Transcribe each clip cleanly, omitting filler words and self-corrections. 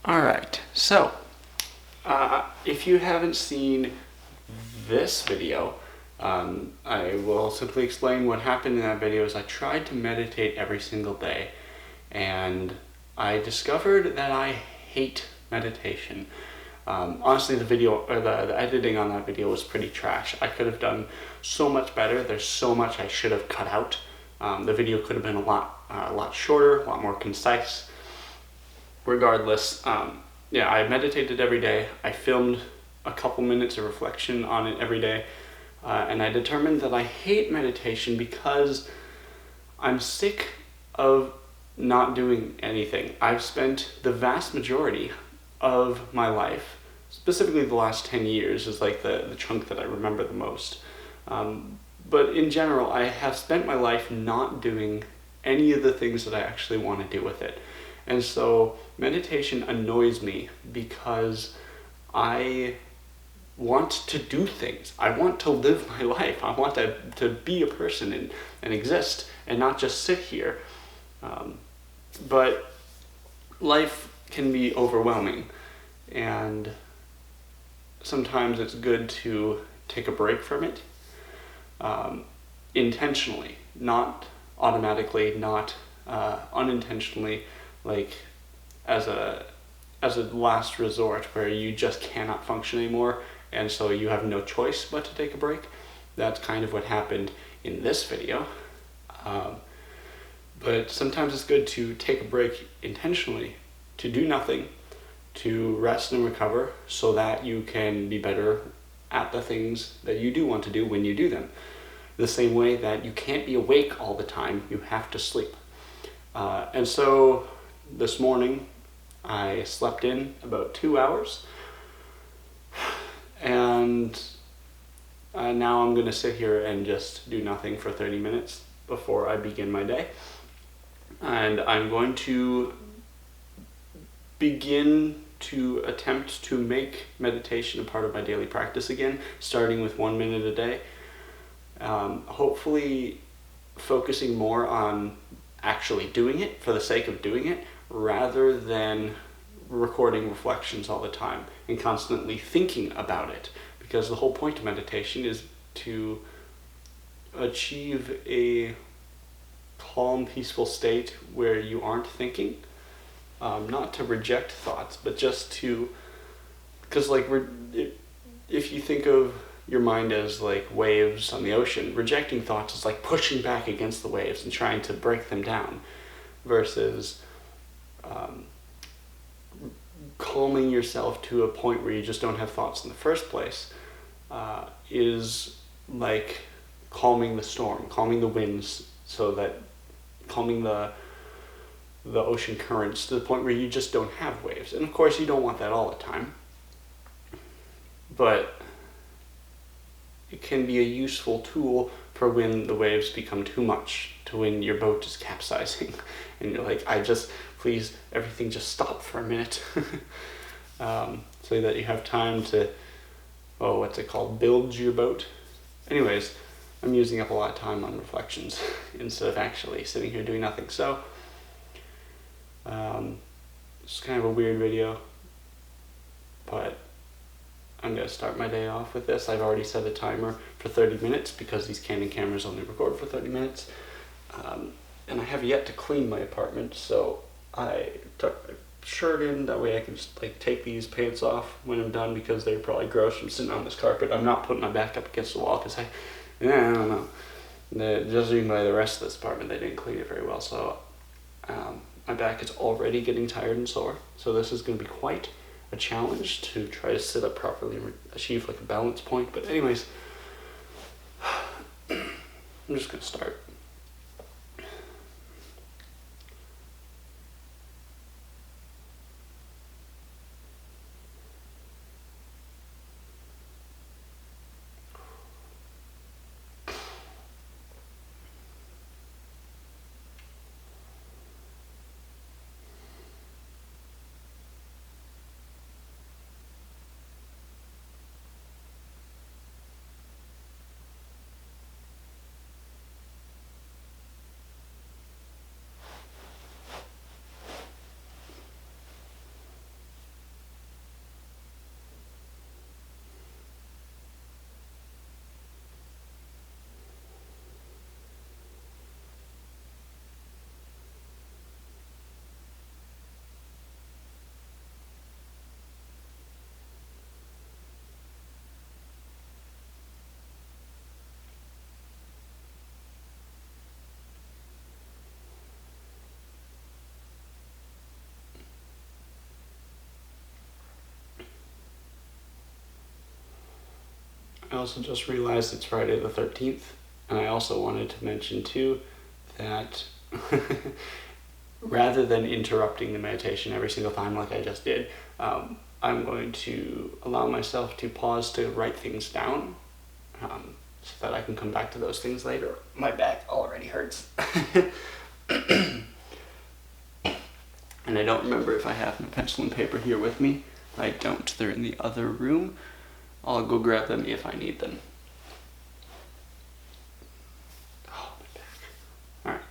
Alright, so if you haven't seen this video, I will simply explain what happened in that video. Is I tried to meditate every single day, and I discovered that I hate meditation. Honestly, the video or the editing on that video was pretty trash. I could have done so much better. There's so much I should have cut out. The video could have been a lot shorter, a lot more concise. Regardless, yeah, I meditated every day. I filmed a couple minutes of reflection on it every day, and I determined that I hate meditation because I'm sick of not doing anything. I've spent the vast majority of my life, specifically the last 10 years is like the chunk that I remember the most. But in general, I have spent my life not doing any of the things that I actually want to do with it. And so meditation annoys me because I want to do things. I want to live my life. I want to be a person and exist and not just sit here. But life can be overwhelming, and sometimes it's good to take a break from it, intentionally, not automatically, not unintentionally, like as a last resort where you just cannot function anymore and so you have no choice but to take a break. That's kind of what happened in this video. But sometimes it's good to take a break intentionally, to do nothing, to rest and recover so that you can be better at the things that you do want to do when you do them. The same way that you can't be awake all the time, you have to sleep. And so this morning I slept in about 2 hours, and now I'm going to sit here and just do nothing for 30 minutes before I begin my day. And I'm going to begin to attempt to make meditation a part of my daily practice again, starting with 1 minute a day. Hopefully focusing more on actually doing it for the sake of doing it, rather than recording reflections all the time and constantly thinking about it. Because the whole point of meditation is to achieve a calm, peaceful state where you aren't thinking. Not to reject thoughts, but just to, because if you think of your mind as like waves on the ocean, rejecting thoughts is like pushing back against the waves and trying to break them down, versus calming yourself to a point where you just don't have thoughts in the first place, is like calming the storm, calming the winds, so that calming the ocean currents to the point where you just don't have waves. And of course you don't want that all the time, but it can be a useful tool for when the waves become too much, to when your boat is capsizing and you're like, please, everything just stop for a minute. So that you have time to, build your boat. Anyways, I'm using up a lot of time on reflections instead of actually sitting here doing nothing. So, it's kind of a weird video, but I'm going to start my day off with this. I've already set a timer for 30 minutes because these Canon cameras only record for 30 minutes. And I have yet to clean my apartment, so I tucked my shirt in. That way I can just take these pants off when I'm done, because they're probably gross from sitting on this carpet. I'm not putting my back up against the wall because I don't know. Judging by the rest of this apartment, they didn't clean it very well, so my back is already getting tired and sore. So this is going to be quite a challenge to try to sit up properly and achieve like a balance point. But anyways, I'm just going to start. I also just realized it's Friday the 13th, and I also wanted to mention too that rather than interrupting the meditation every single time like I just did, I'm going to allow myself to pause to write things down, so that I can come back to those things later. My back already hurts. And I don't remember if I have my pencil and paper here with me. I don't. They're in the other room. I'll go grab them if I need them. Oh, my back. All right.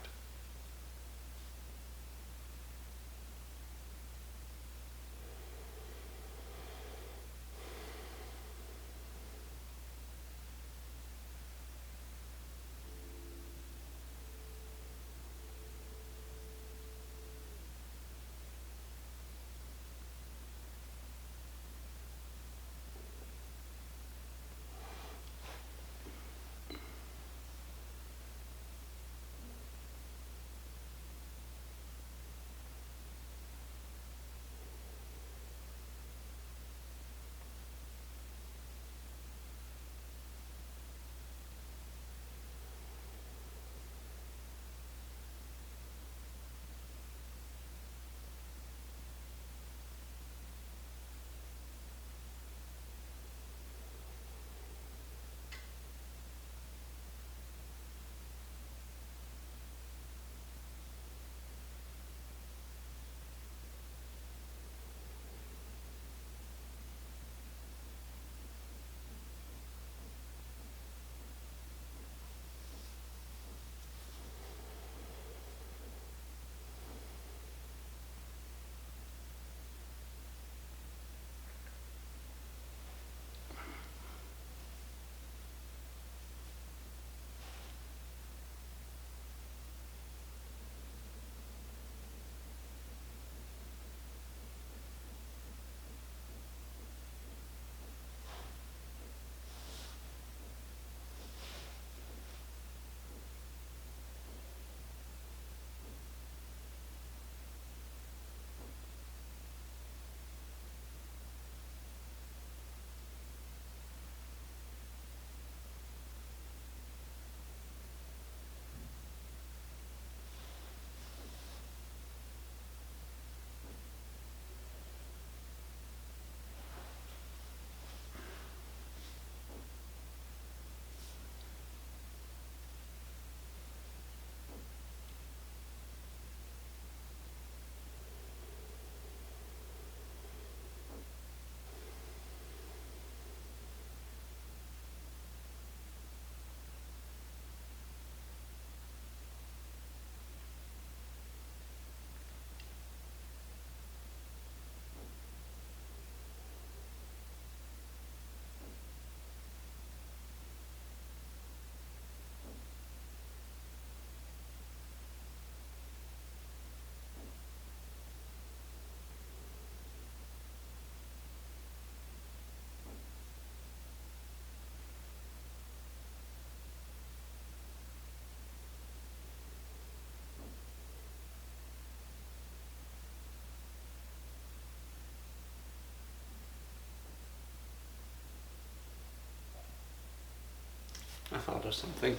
I thought of something.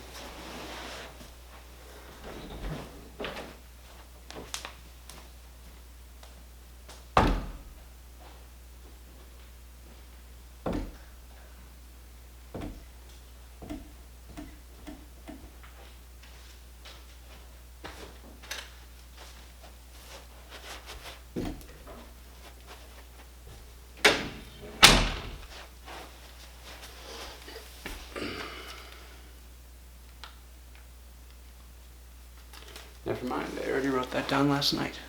Never mind, I already wrote that down last night.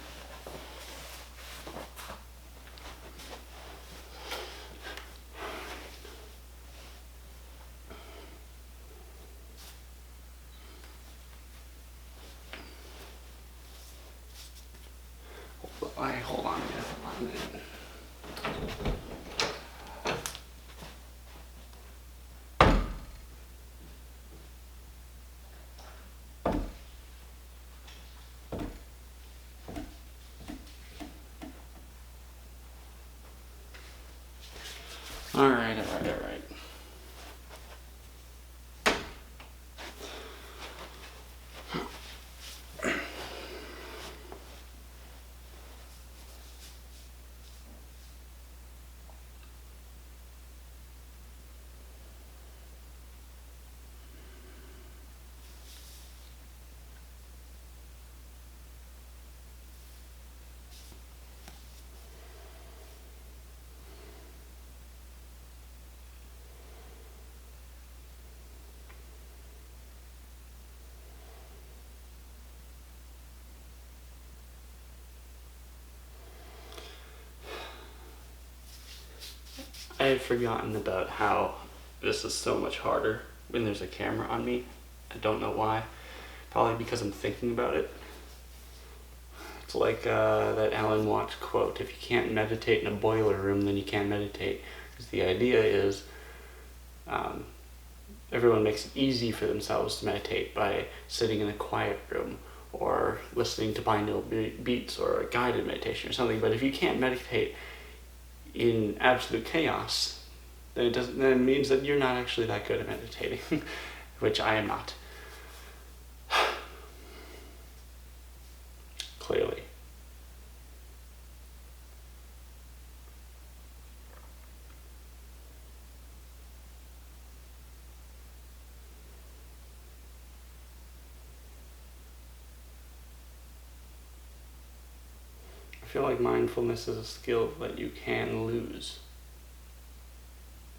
Hold on a minute. All right. I had forgotten about how this is so much harder when there's a camera on me. I don't know why. Probably because I'm thinking about it. It's like that Alan Watts quote, if you can't meditate in a boiler room, then you can't meditate. Because the idea is everyone makes it easy for themselves to meditate by sitting in a quiet room or listening to binaural beats or a guided meditation or something. But if you can't meditate in absolute chaos, then it means that you're not actually that good at meditating, which I am not. Clearly. I feel like mindfulness is a skill that you can lose.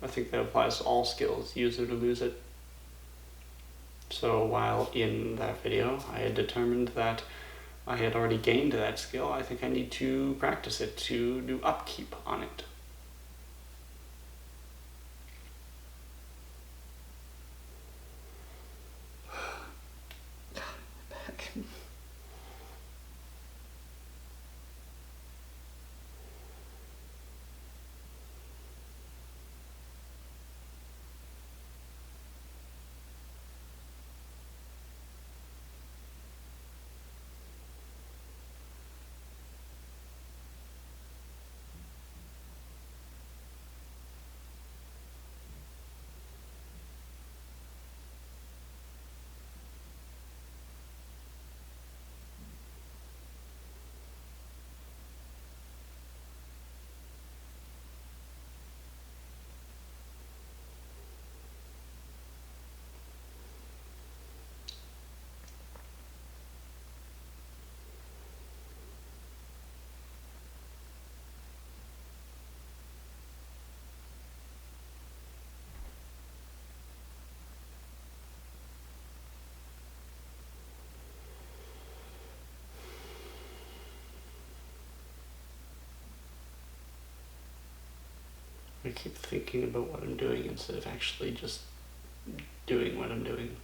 I think that applies to all skills, use it or lose it. So while in that video I had determined that I had already gained that skill, I think I need to practice it to do upkeep on it. Back. I keep thinking about what I'm doing instead of actually just doing what I'm doing.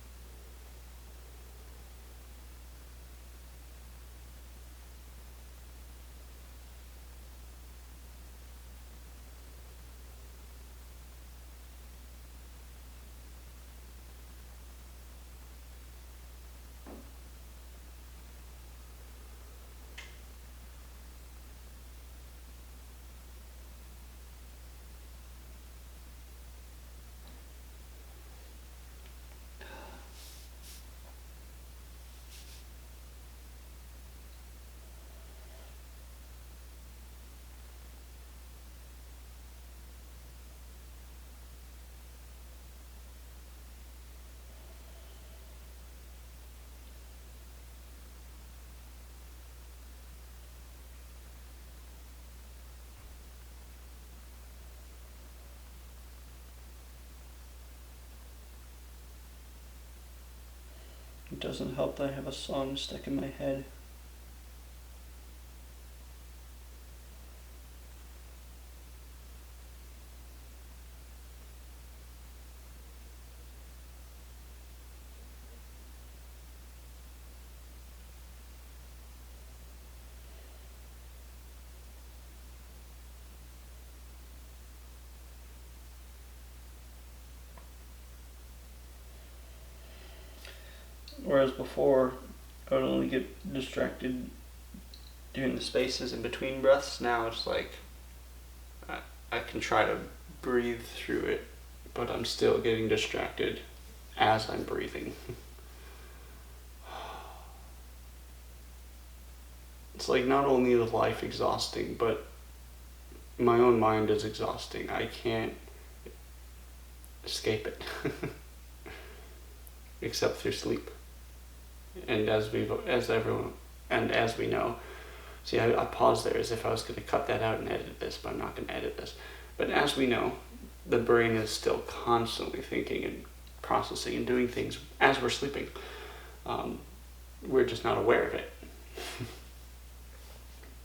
It doesn't help that I have a song stuck in my head. Whereas before, I would only get distracted doing the spaces in between breaths. Now it's like I can try to breathe through it, but I'm still getting distracted as I'm breathing. It's like not only is life exhausting, but my own mind is exhausting. I can't escape it except through sleep. And as we know, see, I paused there as if I was going to cut that out and edit this, but I'm not going to edit this. But as we know, the brain is still constantly thinking and processing and doing things as we're sleeping. We're just not aware of it.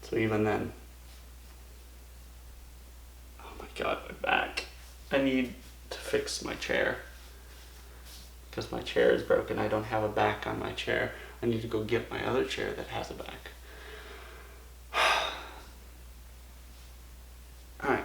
So even then, oh my God, my back. I need to fix my chair. Because my chair is broken. I don't have a back on my chair. I need to go get my other chair that has a back. Alright.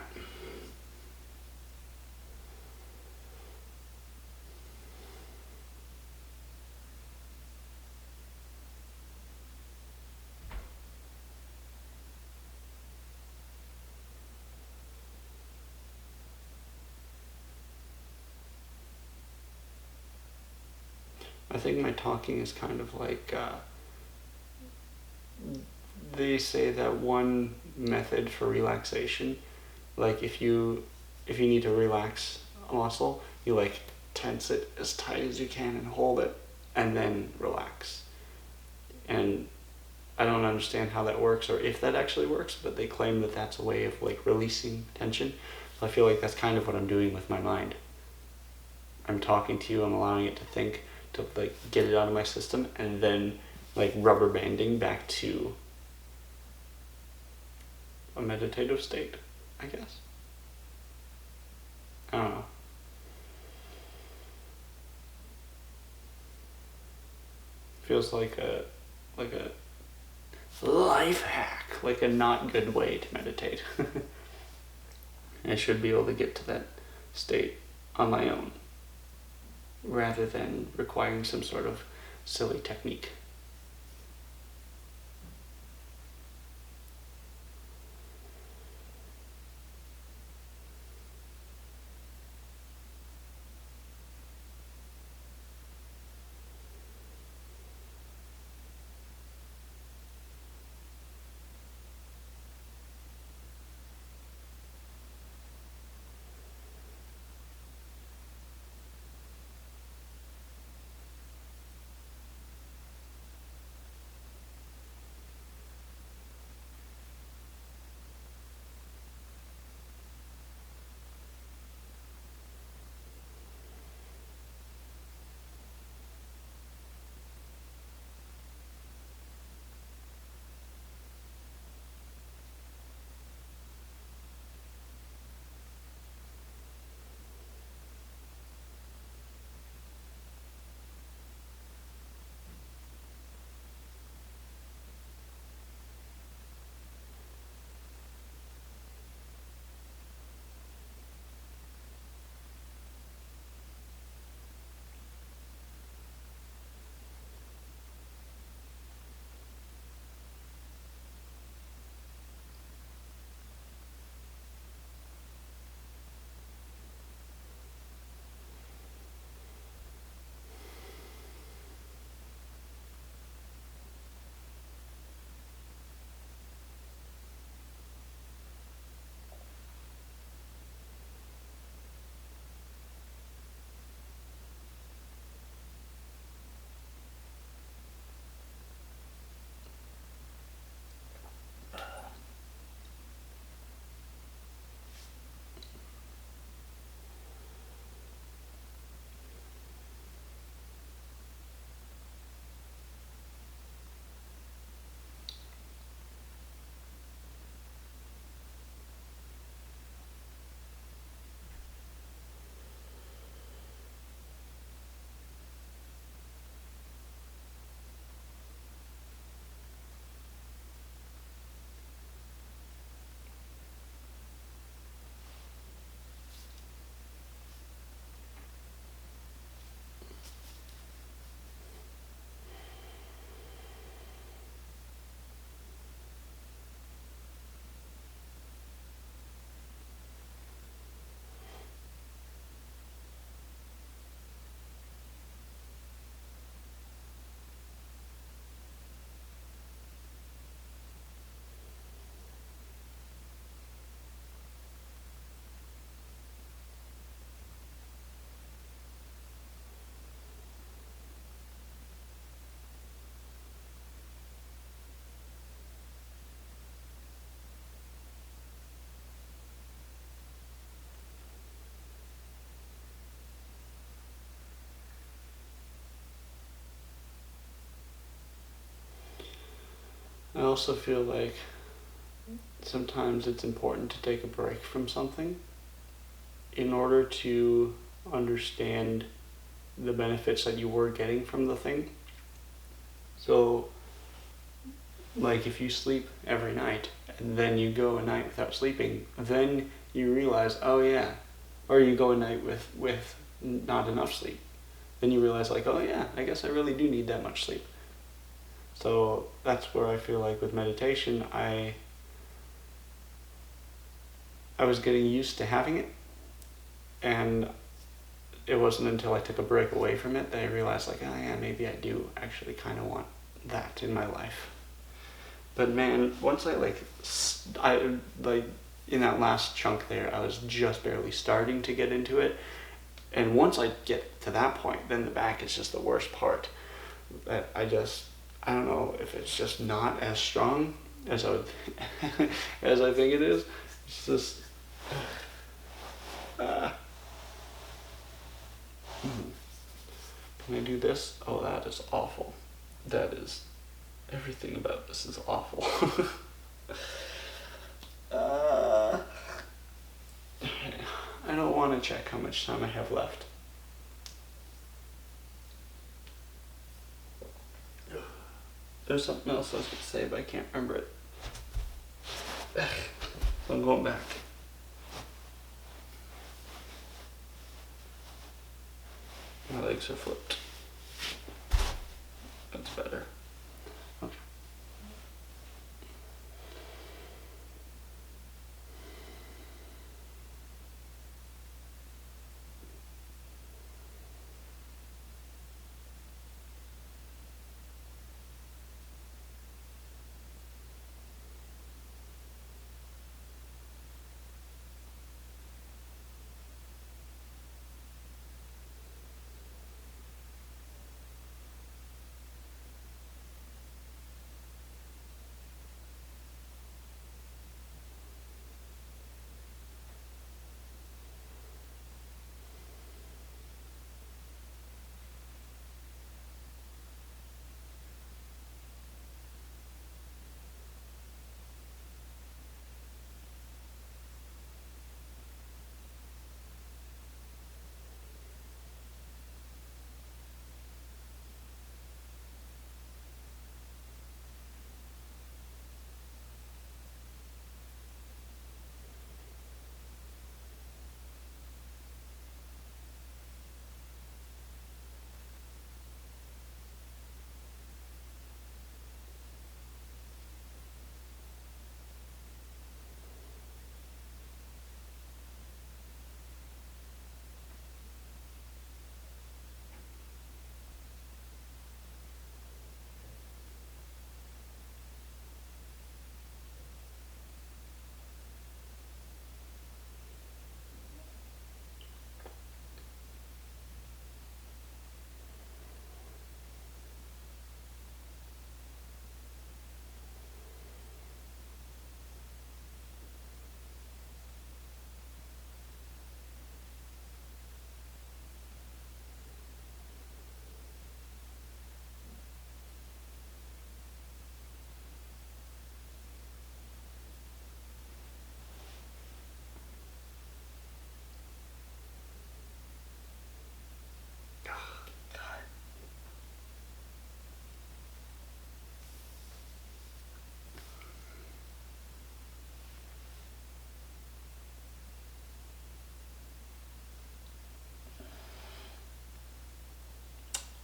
I think my talking is kind of like, they say that one method for relaxation, like if you need to relax a muscle, you like tense it as tight as you can and hold it and then relax. And I don't understand how that works or if that actually works, but they claim that that's a way of like releasing tension. So I feel like that's kind of what I'm doing with my mind. I'm talking to you, I'm allowing it to think, to like get it out of my system, and then like rubber banding back to a meditative state, I guess. I don't know. Feels like a life hack, like a not good way to meditate. I should be able to get to that state on my own, rather than requiring some sort of silly technique. I also feel like sometimes it's important to take a break from something in order to understand the benefits that you were getting from the thing. So, like if you sleep every night and then you go a night without sleeping, then you realize, oh yeah, or you go a night with not enough sleep, then you realize like, oh yeah, I guess I really do need that much sleep. So that's where I feel like with meditation, I was getting used to having it, and it wasn't until I took a break away from it that I realized like, oh yeah, maybe I do actually kind of want that in my life. But man, once I like in that last chunk there, I was just barely starting to get into it, and once I get to that point, then the back is just the worst part. That I don't know if it's just not as strong as I would as I think it is. It's just can I do this? Oh, that is awful. That is everything about this is awful. I don't want to check how much time I have left. There's something else I was going to say, but I can't remember it. So I'm going back. My legs are flipped. That's better. Okay.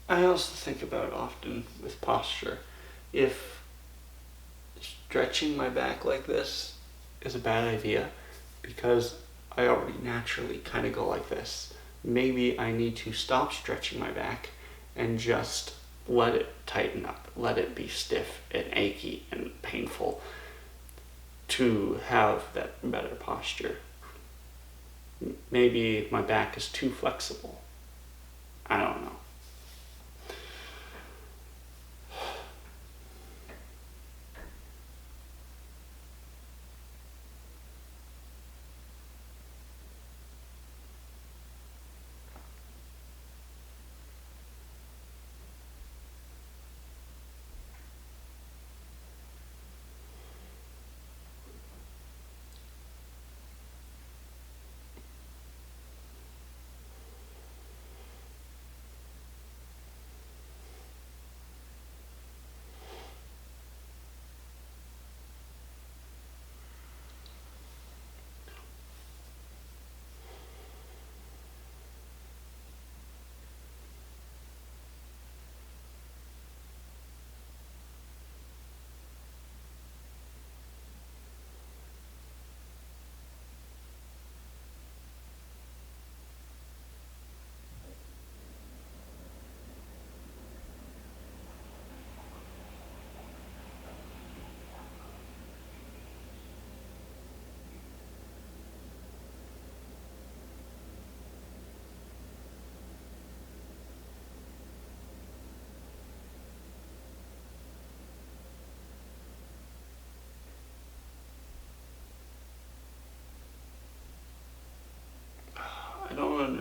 I also think about often with posture, if stretching my back like this is a bad idea, because I already naturally kind of go like this. Maybe I need to stop stretching my back and just let it tighten up, let it be stiff and achy and painful to have that better posture. Maybe my back is too flexible. I don't know.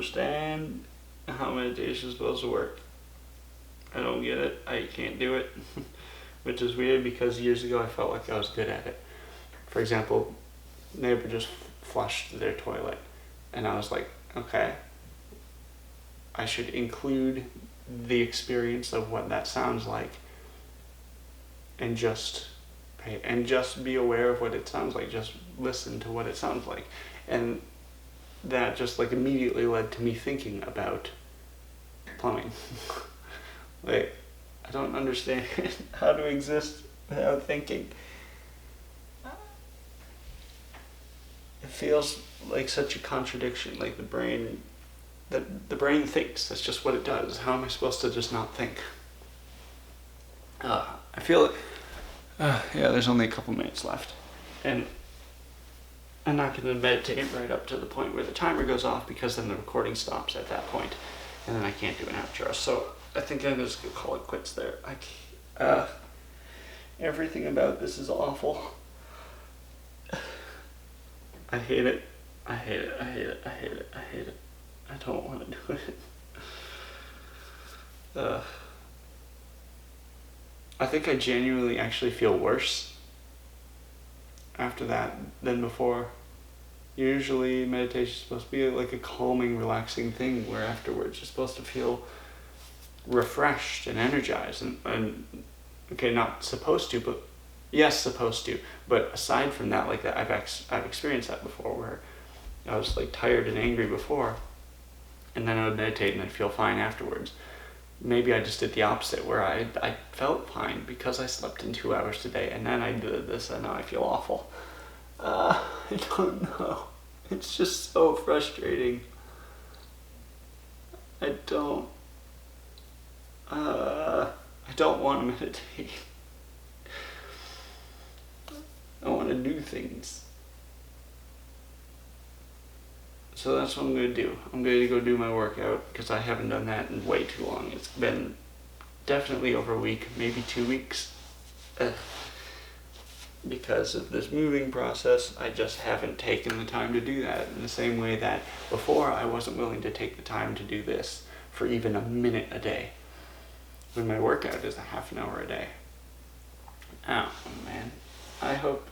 understand how meditation is supposed to work. I don't get it. I can't do it. Which is weird because years ago I felt like I was good at it. For example, neighbor just flushed their toilet. And I was like, okay, I should include the experience of what that sounds like and just be aware of what it sounds like. Just listen to what it sounds like. And that just like immediately led to me thinking about plumbing. Like, I don't understand how to exist without thinking. It feels like such a contradiction. Like the brain thinks. That's just what it does. How am I supposed to just not think? I feel. Yeah, there's only a couple minutes left, and I'm not going to meditate right up to the point where the timer goes off, because then the recording stops at that point, and then I can't do an outro. So I think I'm just going to call it quits there. Everything about this is awful. I hate it. I hate it. I hate it. I hate it. I hate it. I don't want to do it. I think I genuinely actually feel worse after that than before. Usually meditation is supposed to be like a calming, relaxing thing where afterwards you're supposed to feel refreshed and energized. And okay, not supposed to, but yes, supposed to. But aside from that, like that, I've experienced that before, where I was like tired and angry before, and then I would meditate and I'd feel fine afterwards. Maybe I just did the opposite, where I felt fine because I slept in 2 hours today, and then I did this, and now I feel awful. I don't know. It's just so frustrating. I don't want to meditate. I want to do things. So that's what I'm going to do. I'm going to go do my workout, because I haven't done that in way too long. It's been definitely over a week, maybe 2 weeks. Because of this moving process, I just haven't taken the time to do that, in the same way that before I wasn't willing to take the time to do this for even a minute a day, when my workout is a half an hour a day. Oh man, I hope